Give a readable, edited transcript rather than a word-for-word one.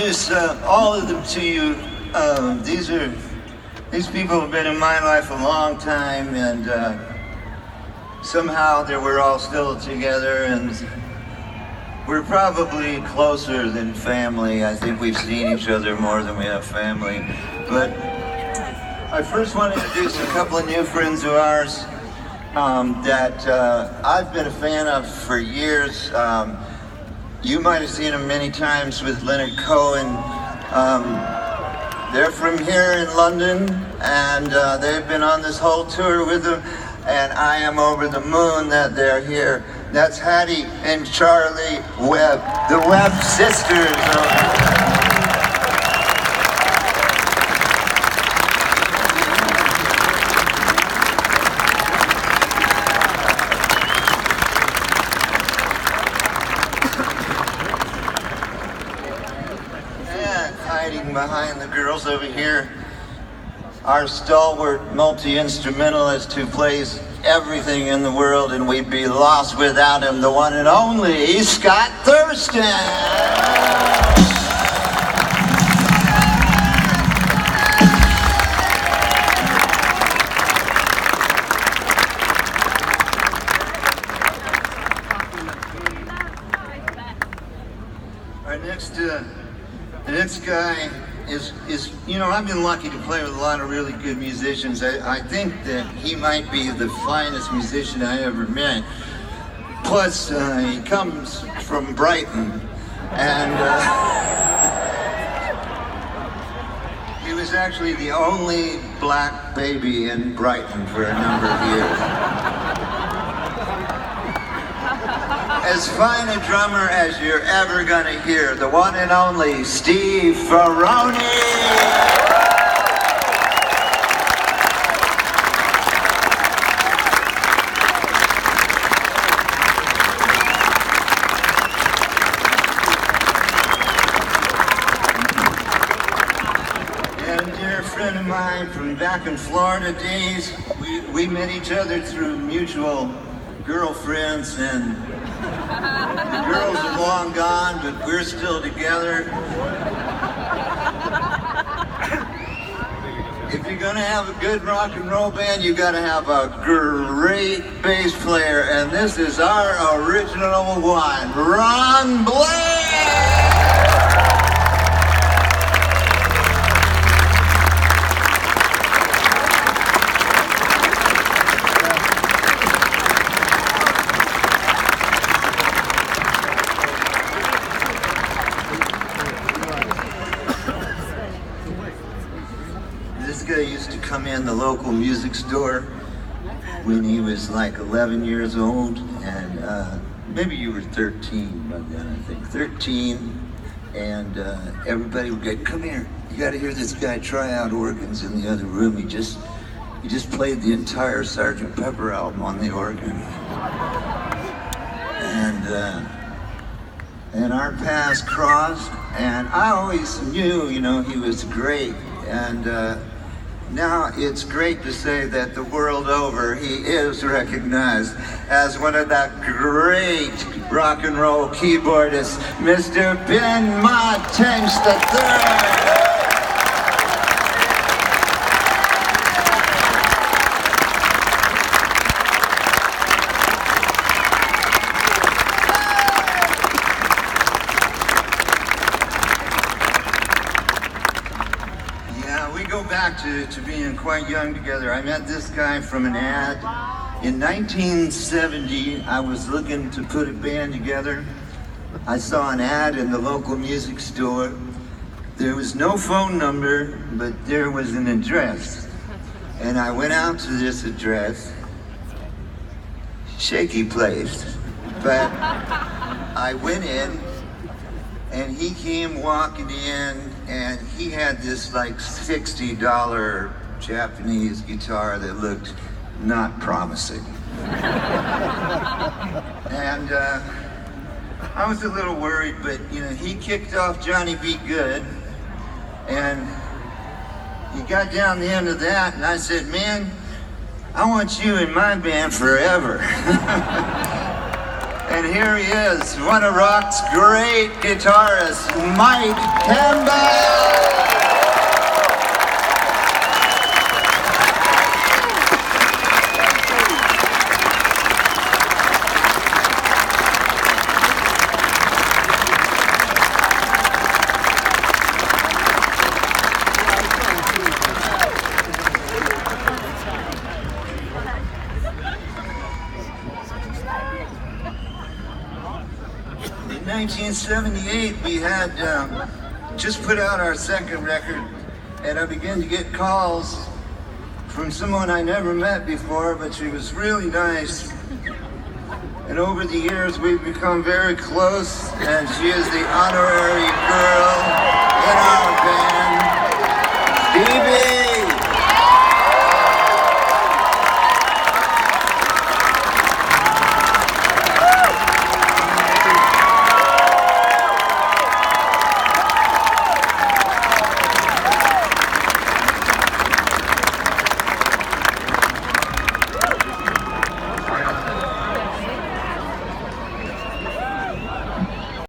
introduce all of them to you. These people have been in my life a long time, and somehow we're all still together, and we're probably closer than family. I think we've seen each other more than we have family. But I first want to introduce a couple of new friends of ours that I've been a fan of for years. You might have seen them many times with Leonard Cohen. They're from here in London, and they've been on this whole tour with them, and I am over the moon that they're here. That's Heartbreakers and Charlie Webb, the Webb sisters. Hiding behind the girls over here, our stalwart multi-instrumentalist who plays everything in the world, and we'd be lost without him, the one and only Scott Thurston. The next guy is, you know, I've been lucky to play with a lot of really good musicians. I think that he might be the finest musician I ever met. Plus, he comes from Brighton, and he was actually the only black baby in Brighton for a number of years. As fine a drummer as you're ever gonna hear, the one and only Steve Ferroni. And a dear friend of mine from back in Florida days, we met each other through mutual girlfriends, and the girls are long gone, but we're still together. If you're gonna have a good rock and roll band, you gotta have a great bass player, and this is our original one, Ron Blair! This guy used to come in the local music store when he was like 11 years old, and maybe you were 13 by then, I think. 13, and everybody would go, "Come here, you gotta hear this guy try out organs in the other room. He just played the entire Sgt. Pepper album on the organ." And our paths crossed, and I always knew, you know, he was great. And now it's great to say that the world over, he is recognized as one of the great rock and roll keyboardists, Mr. Ben Montench III. To being quite young together. I met this guy from an ad. In 1970, I was looking to put a band together. I saw an ad in the local music store. There was no phone number, but there was an address. And I went out to this address. Shaky place. But I went in, and he came walking in, and he had this like $60 Japanese guitar that looked not promising. And I was a little worried, but you know, he kicked off Johnny Be Good, and he got down the end of that, and I said, "Man, I want you in my band forever." And here he is, one of rock's great guitarists, Mike Campbell! 1978, we had just put out our second record, and I began to get calls from someone I never met before, but she was really nice. And over the years, we've become very close, and she is the honorary girl in our